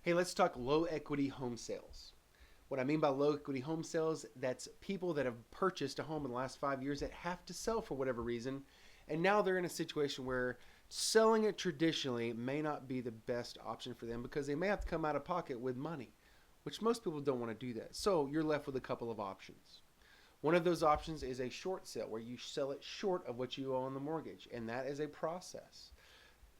Hey, let's talk low equity home sales. What I mean by low equity home sales, that's people that have purchased a home in the last 5 years that have to sell for whatever reason. And now they're in a situation where selling it traditionally may not be the best option for them because they may have to come out of pocket with money, which most people don't want to do that. So you're left with a couple of options. One of those options is a short sale where you sell it short of what you owe on the mortgage. And that is a process,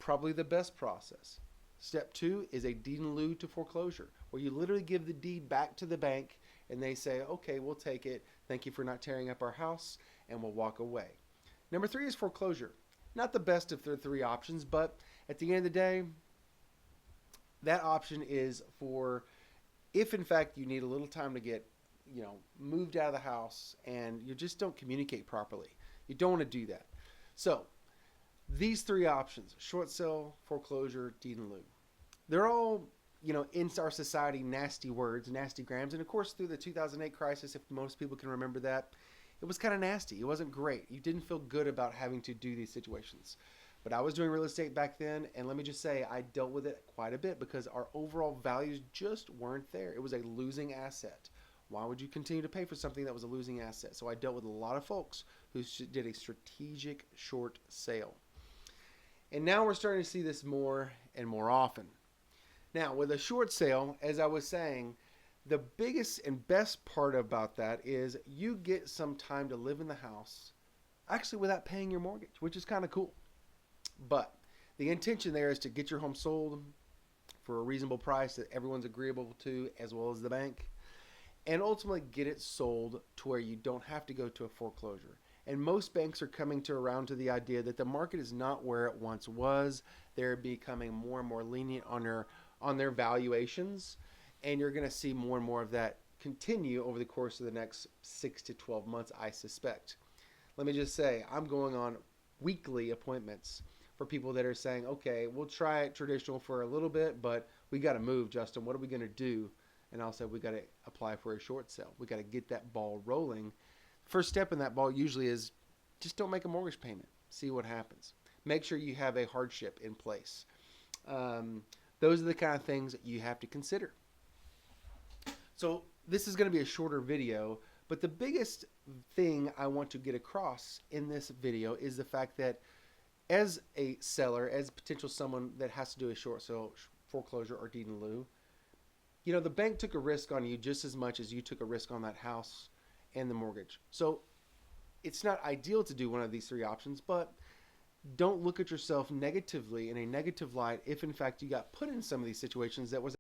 probably the best process. Step two is a deed in lieu to foreclosure, where you literally give the deed back to the bank and they say, okay, we'll take it. Thank you for not tearing up our house, and we'll walk away. Number three is foreclosure. Not the best of the three options, but at the end of the day, that option is for if in fact you need a little time to get moved out of the house and you just don't communicate properly. You don't want to do that. So these three options, short sale, foreclosure, deed in lieu, they're all, in our society, nasty words, nasty grams. And of course, through the 2008 crisis, if most people can remember that, it was kind of nasty. It wasn't great. You didn't feel good about having to do these situations. But I was doing real estate back then, and let me just say, I dealt with it quite a bit because our overall values just weren't there. It was a losing asset. Why would you continue to pay for something that was a losing asset? So I dealt with a lot of folks who did a strategic short sale. And now we're starting to see this more and more often. Now, with a short sale, as I was saying, the biggest and best part about that is you get some time to live in the house actually without paying your mortgage, which is kind of cool. But the intention there is to get your home sold for a reasonable price that everyone's agreeable to, as well as the bank, and ultimately get it sold to where you don't have to go to a foreclosure. And most banks are coming around to the idea that the market is not where it once was. They're becoming more and more lenient on their valuations, and you're going to see more and more of that continue over the course of the next 6 to 12 months, I suspect. Let me just say, I'm going on weekly appointments for people that are saying, okay, we'll try it traditional for a little bit, but we got to move, Justin. What are we going to do? And I'll say, we got to apply for a short sale. We got to get that ball rolling. First step in that ball usually is just don't make a mortgage payment. See what happens. Make sure you have a hardship in place. Those are the kind of things that you have to consider. So this is going to be a shorter video, but the biggest thing I want to get across in this video is the fact that as a seller, as potential someone that has to do a short sale, foreclosure, or deed in lieu, the bank took a risk on you just as much as you took a risk on that house and the mortgage. So it's not ideal to do one of these three options, but don't look at yourself negatively in a negative light if in fact you got put in some of these situations that was